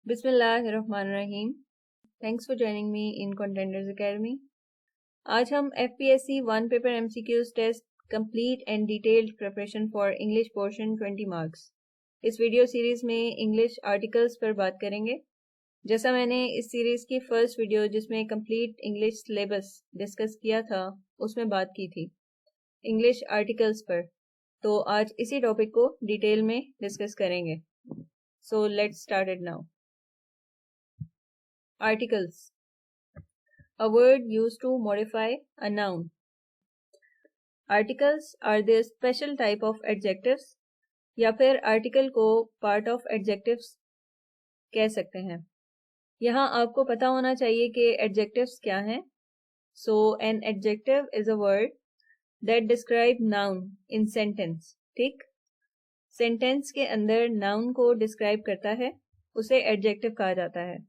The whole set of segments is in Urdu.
بسم اللہ الرحمن الرحیم. Thanks for joining me in Contenders Academy. آج ہم FPSC 1 paper MCQs test complete and detailed preparation for English portion 20 marks اس ویڈیو سیریز میں انگلش آرٹیکلز پر بات کریں گے. جیسا میں نے اس سیریز کی فرسٹ ویڈیو جس میں کمپلیٹ انگلش سلیبس ڈسکس کیا تھا اس میں بات کی تھی انگلش آرٹیکلز پر، تو آج اسی ٹاپک کو ڈیٹیل میں ڈسکس کریں گے. So let's start it now. Articles. A word used to modify a noun. Articles are the special type of adjectives یا پھر article کو part of adjectives کہہ سکتے ہیں. یہاں آپ کو پتا ہونا چاہیے کہ adjectives کیا ہیں. So an adjective is a word that describe noun in sentence. ٹھیک؟ sentence کے اندر noun کو describe کرتا ہے، اسے adjective کہا جاتا ہے.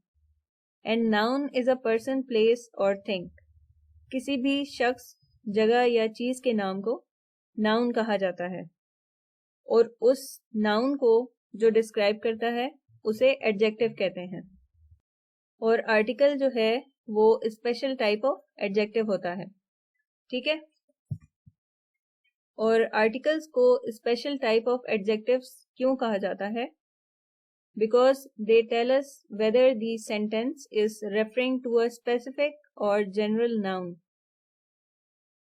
And noun is a person, place or thing. کسی بھی شخص، جگہ یا چیز کے نام کو noun کہا جاتا ہے، اور اس noun کو جو describe کرتا ہے اسے adjective کہتے ہیں. اور article جو ہے وہ special type of adjective ہوتا ہے. ٹھیک ہے؟ اور articles کو special type of adjectives کیوں کہا جاتا ہے؟ Because they tell us whether the sentence is referring to a specific or general noun.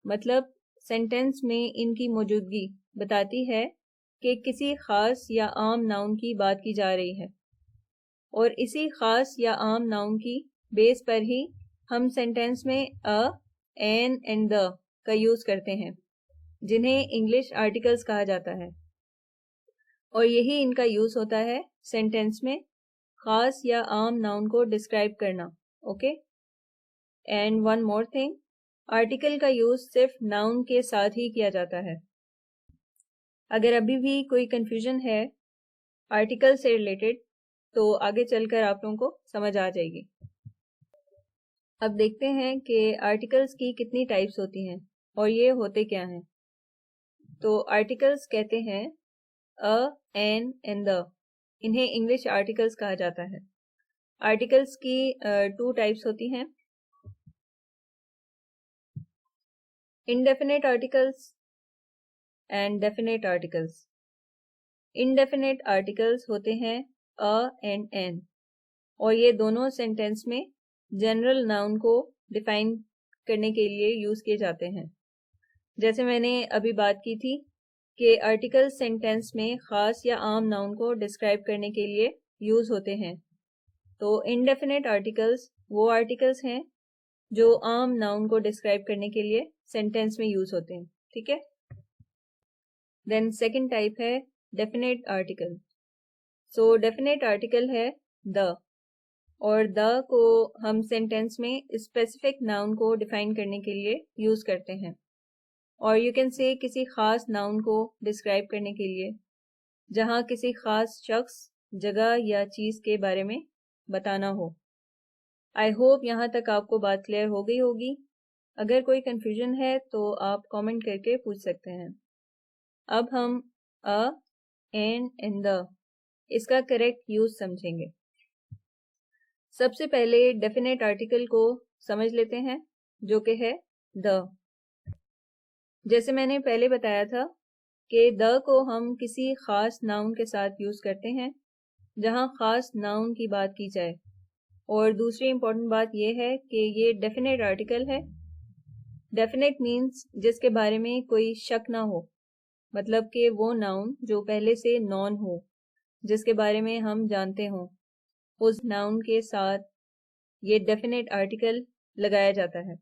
مطلب سینٹینس میں ان کی موجودگی بتاتی ہے کہ کسی خاص یا عام ناؤن کی بات کی جا رہی ہے، اور اسی خاص یا عام ناؤن کی بیس پر ہی ہم سینٹینس میں a, an and the کا یوز کرتے ہیں، جنہیں انگلش آرٹیکلز کہا جاتا ہے. اور یہی ان کا یوز ہوتا ہے سینٹینس میں خاص یا عام ناؤن کو ڈسکرائب کرنا. Okay? And one more thing, article کا یوز صرف ناؤن کے ساتھ ہی کیا جاتا ہے. اگر ابھی بھی کوئی کنفیوژن ہے آرٹیکل سے ریلیٹڈ تو آگے چل کر آپ لوگوں کو سمجھ آ جائے گی. اب دیکھتے ہیں کہ آرٹیکلز کی کتنی ٹائپس ہوتی ہیں اور یہ ہوتے کیا ہیں. تو آرٹیکلز کہتے ہیں a, an and the. انہیں انگلش آرٹیکلز کہا جاتا ہے. آرٹیکلز کی 2 ٹائپس ہوتی ہیں، indefinite articles and definite articles. Indefinite articles ہوتے ہیں a and an، اور یہ دونوں سینٹینس میں جنرل ناؤن کو ڈیفائن کرنے کے لیے یوز کیے جاتے ہیں. جیسے میں نے ابھی بات کی تھی کہ آرٹیکل سینٹینس میں خاص یا عام ناؤن کو ڈسکرائب کرنے کے لیے یوز ہوتے ہیں. تو انڈیفینٹ آرٹیکلز وہ آرٹیکلز ہیں جو عام ناؤن کو ڈسکرائب کرنے کے لیے سینٹینس میں یوز ہوتے ہیں. ٹھیک ہے؟ دین سیکنڈ ٹائپ ہے ڈیفینٹ آرٹیکل. سو ڈیفینٹ آرٹیکل ہے the، اور the کو ہم سینٹینس میں اسپیسیفک ناؤن کو ڈیفائن کرنے کے لیے یوز کرتے ہیں، اور یو کین سے کسی خاص ناؤن کو ڈسکرائب کرنے کے لیے جہاں کسی خاص شخص، جگہ یا چیز کے بارے میں بتانا ہو. آئی ہوپ یہاں تک آپ کو بات کلیئر ہو گئی ہوگی. اگر کوئی کنفیوژن ہے تو آپ کامنٹ کر کے پوچھ سکتے ہیں. اب ہم a, an and the اس کا کریکٹ یوز سمجھیں گے. سب سے پہلے ڈیفینٹ آرٹیکل کو سمجھ لیتے ہیں جو کہ ہے the. جیسے میں نے پہلے بتایا تھا کہ the کو ہم کسی خاص ناؤن کے ساتھ یوز کرتے ہیں جہاں خاص ناؤن کی بات کی جائے. اور دوسری امپورٹنٹ بات یہ ہے کہ یہ ڈیفینٹ آرٹیکل ہے. ڈیفینٹ مینس جس کے بارے میں کوئی شک نہ ہو، مطلب کہ وہ ناؤن جو پہلے سے نون ہو، جس کے بارے میں ہم جانتے ہوں، اس ناؤن کے ساتھ یہ ڈیفینٹ آرٹیکل لگایا جاتا ہے،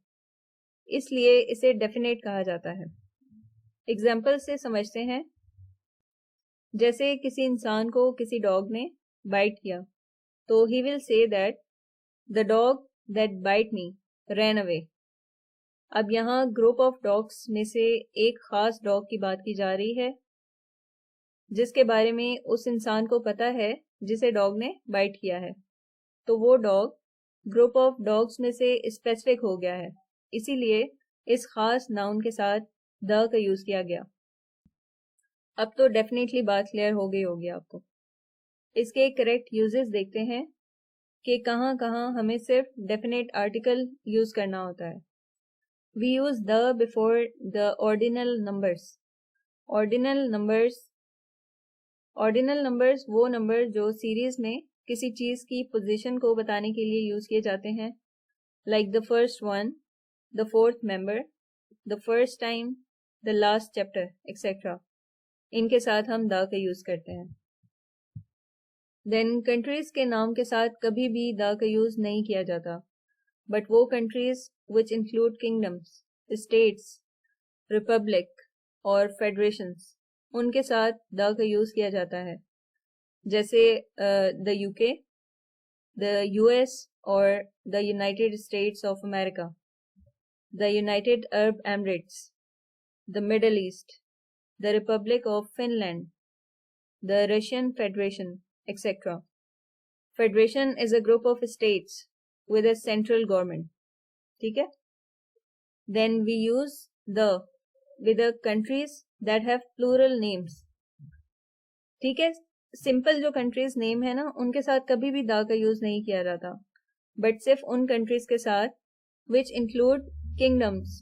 اس لیے اسے ڈیفینٹ کہا جاتا ہے. اگزامپل سے سمجھتے ہیں. جیسے کسی انسان کو کسی ڈاگ نے بائٹ کیا تو ہی ول سے that the dog that bite me ran away. اب یہاں گروپ آف ڈاگس میں سے ایک خاص ڈاگ کی بات کی جا رہی ہے جس کے بارے میں اس انسان کو پتا ہے جسے ڈاگ نے بائٹ کیا ہے. تو وہ ڈاگ گروپ آف ڈاگس میں سے اسپیسیفک ہو گیا ہے، اسی لیے اس خاص ناؤن کے ساتھ the کا یوز کیا گیا. اب تو ڈیفینیٹلی بات کلیئر ہو گئی ہوگی آپ کو. اس کے کریکٹ یوزز دیکھتے ہیں. کہ کہاں کہاں ہمیں صرف ڈیفینیٹ آرٹیکل یوز کرنا ہوتا ہے. We use the before the ordinal numbers. Ordinal numbers وہ نمبر جو سیریز میں کسی چیز کی پوزیشن کو بتانے کے لیے یوز کیے جاتے ہیں، like the first one, the fourth member, the first time, the last chapter etcetera. ان کے ساتھ ہم دا کا یوز کرتے ہیں. دین کنٹریز کے نام کے ساتھ کبھی بھی دا کا یوز نہیں کیا جاتا، بٹ وہ countries which include kingdoms, states, republic اور فیڈریشنز، ان کے ساتھ دا کا یوز کیا جاتا ہے، جیسے دا یو کے، دا یو ایس اور the United States of America, the United Arab Emirates, the Middle East, the Republic of Finland, the Russian Federation etc. Federation is a group of states with a central government. ٹھیک ہے. Then we use the with the countries that have plural names. ٹھیک ہے. سمپل جو کنٹریز نیم ہے نا، ان کے ساتھ کبھی بھی دا کا یوز نہیں کیا جاتا، بٹ صرف ان کنٹریز کے ساتھ which include kingdoms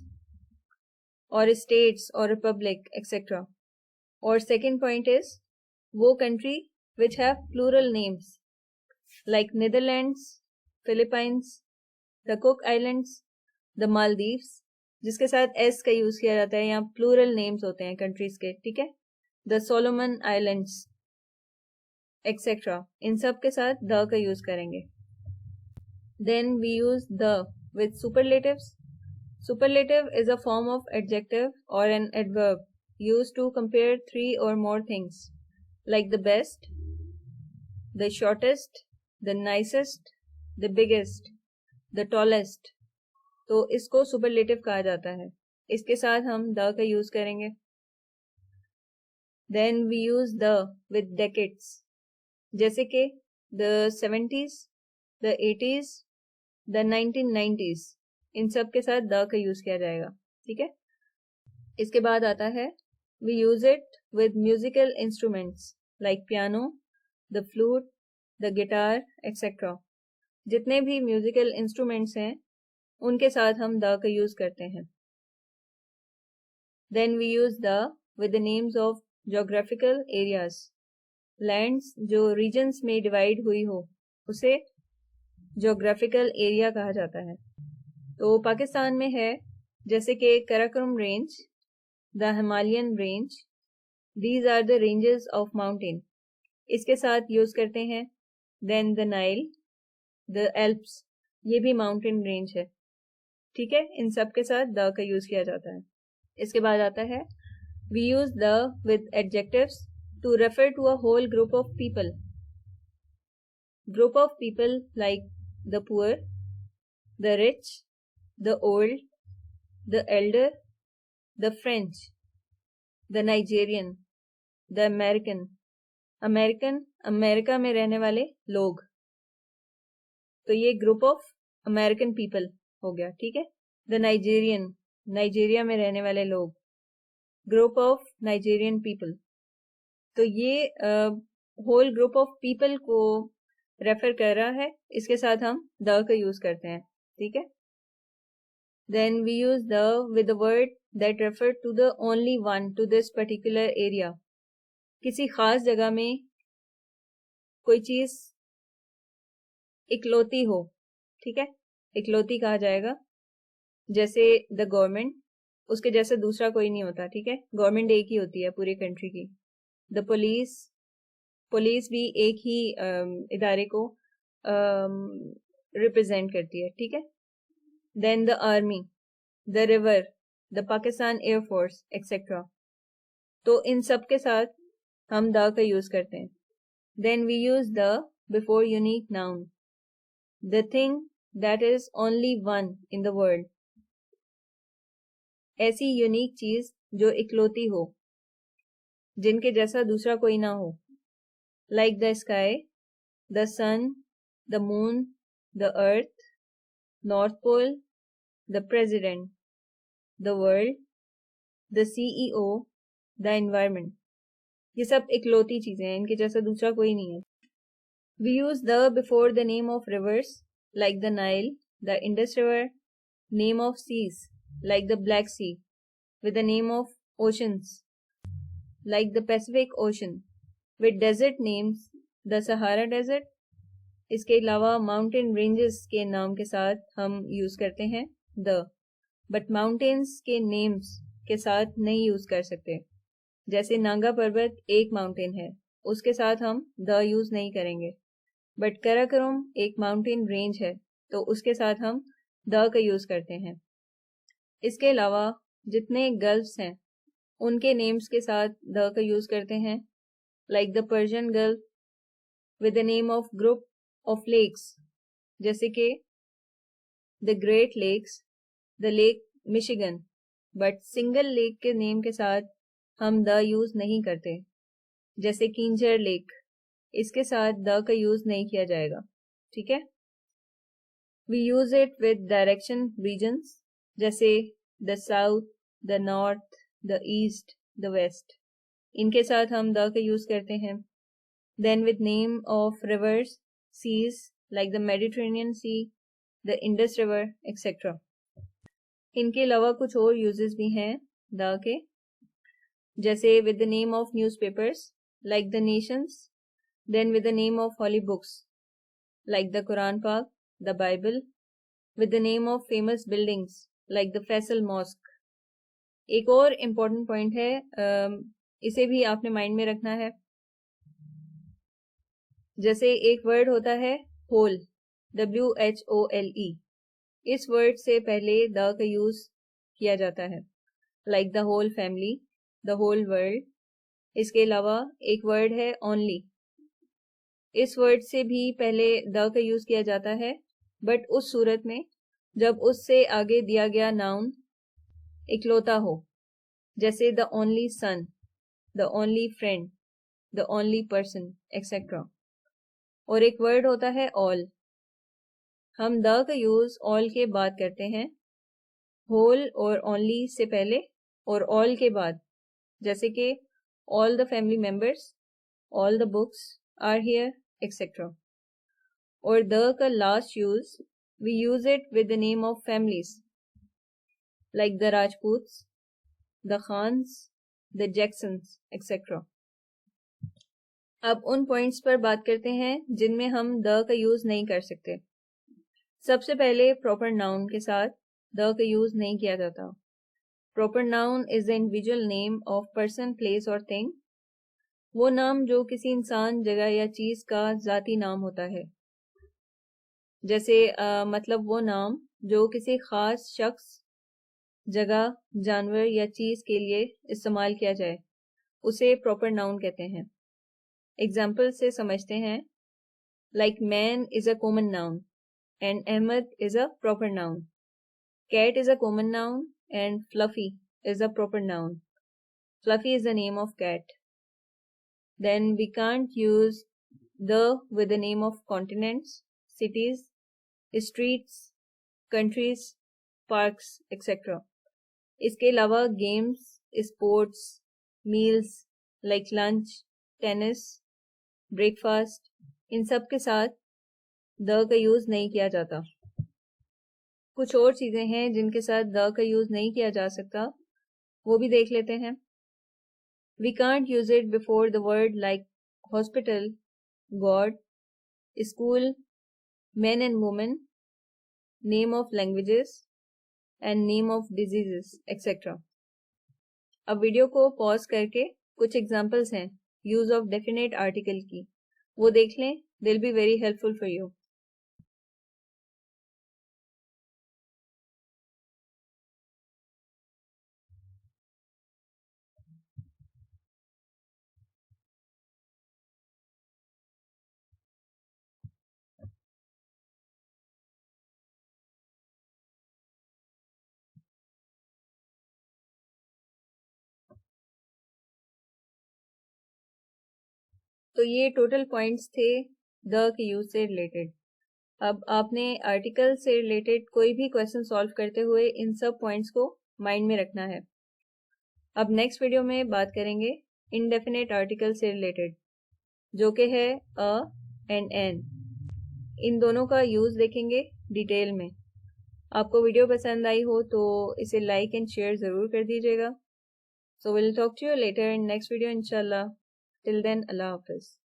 اور اسٹیٹس اور ریپبلک etc. اور سیکنڈ پوائنٹ از وہ country which have plural names like Netherlands, Philippines, the Cook Islands, the Maldives، جس کے ساتھ ایس کا یوز کیا جاتا ہے، یہاں پلورل نیمز ہوتے ہیں کنٹریز کے. ٹھیک ہے. the Solomon Islands etc. ان سب کے ساتھ the کا یوز کریں گے. then we use the with superlatives. Superlative is a form of adjective or an adverb used to compare three or more things, like the best, the shortest, the nicest, the biggest, the tallest. تو اس کو سپرلیٹو کہا جاتا ہے. اس کے ساتھ ہم دا کا یوز کریں گے. Then we use the with decades، جیسے کہ the 70s، the 80s، the 1990s. ان سب کے ساتھ دا کا یوز کیا جائے گا. ٹھیک ہے. اس کے بعد آتا ہے we use it with musical instruments like piano، the flute، the guitar etc. جتنے بھی میوزیکل انسٹرومینٹس ہیں ان کے ساتھ ہم دا کا یوز کرتے ہیں. Then we use the with the names of geographical areas. Lands جو ریجنس میں ڈیوائڈ ہوئی ہو اسے جیوگرافیکل ایریا کہا جاتا ہے. تو پاکستان میں ہے جیسے کہ Karakoram range, the Himalayan range. These are the ranges of mountain. اس کے ساتھ یوز کرتے ہیں. دین دا نائل، دا ایلپس، یہ بھی ماؤنٹین رینج ہے. ٹھیک ہے. ان سب کے ساتھ دا کا یوز کیا جاتا ہے. اس کے بعد آتا ہے we use the with adjectives to refer to a whole group of people. Group of people like the poor, the rich, the old, the elder, the French, the Nigerian, the American. امریکہ میں رہنے والے لوگ. تو یہ گروپ آف امیرکن پیپل ہو گیا. ٹھیک ہے. دا نائجیرین، نائجیریا میں رہنے والے لوگ. Group of Nigerian people. تو یہ ہول گروپ آف پیپل کو ریفر کر رہا ہے. اس کے ساتھ ہم دا کا یوز کرتے ہیں. ٹھیک ہے. Then we use the with a word that refer to the only one to this particular area. کسی خاص جگہ میں کوئی چیز اکلوتی ہو. ٹھیک ہے. اکلوتی کہا جائے گا. جیسے دا گورنمنٹ، اس کے جیسے دوسرا کوئی نہیں ہوتا. ٹھیک ہے. گورنمنٹ ایک ہی ہوتی ہے پوری کنٹری کی. دا پولیس بھی ایک ہی ادارے کو ریپرزینٹ کرتی ہے. ٹھیک ہے. Then the army, the river, the Pakistan air force etcetera. تو ان سب کے ساتھ ہم دا کا یوز کرتے ہیں. Then we use the before unique noun. The thing that is only one in the world. ایسی یونیک چیز جو اکلوتی ہو، جن کے جیسا دوسرا کوئی نہ ہو. Like the sky, the sun, the moon, the earth, north pole, the president, the world, the CEO، the environment. یہ سب اکلوتی چیزیں ہیں، ان کے جیسا دوسرا کوئی نہیں ہے. We use the before the name of rivers like the Nile, the Indus River, name of seas like the Black Sea, with the name of oceans like the Pacific Ocean, with desert names the Sahara Desert. اس کے علاوہ ماؤنٹین رینجز کے نام کے ساتھ ہم یوز کرتے ہیں the, بٹ ماؤنٹینس کے نیمز کے ساتھ نہیں یوز کر سکتے. جیسے نانگا پربت ایک ماؤنٹین ہے، اس کے ساتھ ہم the یوز نہیں کریں گے. بٹ کراکرم ایک ماؤنٹین رینج ہے تو اس کے ساتھ ہم the کا یوز کرتے ہیں. اس کے علاوہ جتنے گلفس ہیں ان کے نیمز کے ساتھ the کا یوز کرتے ہیں، like the Persian Gulf with the name of group of lakes, جیسے کہ the great lakes, the lake Michigan. But single lake کے نیم کے ساتھ ہم the یوز نہیں کرتے، جیسے کینجر لیک، اس کے ساتھ the کا یوز نہیں کیا جائے گا. ٹھیک ہے. We use it with direction regions, جیسے the south, the north, the east, the west, ان کے ساتھ ہم the کا یوز کرتے ہیں. Then with name of rivers, seas like the Mediterranean sea, the Indus river etcetera. ان کے علاوہ کچھ اور یوزز بھی ہیں the کے، جیسے with the name of newspapers like the Nations, then with the name of holy books like the Quran پاک، the Bible, with the name of famous buildings like the Faisal mosque. ایک اور امپورٹنٹ پوائنٹ ہے، اسے بھی آپ نے مائنڈ میں رکھنا ہے. جیسے ایک ورڈ ہوتا ہے ہول، WHOLE، اس ورڈ سے پہلے the کا یوز کیا جاتا ہے، like the whole family, the whole world. اس کے علاوہ ایک ورڈ ہے اونلی، اس ورڈ سے بھی پہلے the کا یوز کیا جاتا ہے، بٹ اس صورت میں جب اس سے آگے دیا گیا ناؤن اکلوتا ہو، جیسے the only son, the only friend, the only person etcetera. اور ایک ورڈ ہوتا ہے all، ہم the کا یوز all کے بعد کرتے ہیں، whole اور only سے پہلے اور all کے بعد، جیسے کہ all the family members، all the books are here etc. اور the کا last use we use it with the name of families like the Rajputs، the Khans، the Jacksons etc. اب ان پوائنٹس پر بات کرتے ہیں جن میں ہم the کا یوز نہیں کر سکتے. سب سے پہلے پراپر ناؤن کے ساتھ the کا یوز نہیں کیا جاتا. Proper noun is the individual name of person, place اور thing. وہ نام جو کسی انسان، جگہ یا چیز کا ذاتی نام ہوتا ہے. جیسے مطلب وہ نام جو کسی خاص شخص، جگہ، جانور یا چیز کے لیے استعمال کیا جائے، اسے پراپر ناؤن کہتے ہیں. ایگزامپل سے سمجھتے ہیں، like man is a common noun and Ahmad is a proper noun. Cat is a common noun and Fluffy is a proper noun. Fluffy is the name of cat. Then we can't use the with the name of continents, cities, streets, countries, parks etc. اس کے علاوہ games, sports, meals like lunch, tennis, breakfast, ان سب کے ساتھ the کا یوز نہیں کیا جاتا. کچھ اور چیزیں ہیں جن کے ساتھ the کا یوز نہیں کیا جا سکتا، وہ بھی دیکھ لیتے ہیں. We can't use it before the word like hospital, God, school, men and women, name of languages and name of diseases etc. اب ویڈیو کو پاز کر کے کچھ ایگزامپلس ہیں یوز آف ڈیفینیٹ آرٹیکل کی، وہ دیکھ لیں. they'll be very helpful for you. تو یہ ٹوٹل پوائنٹس تھے the کے یوز سے ریلیٹڈ. اب آپ نے آرٹیکل سے ریلیٹڈ کوئی بھی کویسچن سالو کرتے ہوئے ان سب پوائنٹس کو مائنڈ میں رکھنا ہے. اب نیکسٹ ویڈیو میں بات کریں گے انڈیفینیٹ آرٹیکل سے ریلیٹڈ، جو کہ ہے a اینڈ این، ان دونوں کا یوز دیکھیں گے ڈیٹیل میں. آپ کو ویڈیو پسند آئی ہو تو اسے لائک اینڈ شیئر ضرور کر دیجیے گا. So we'll talk to you later in next video انشاءاللہ. ٹل دین اللہ حافظ.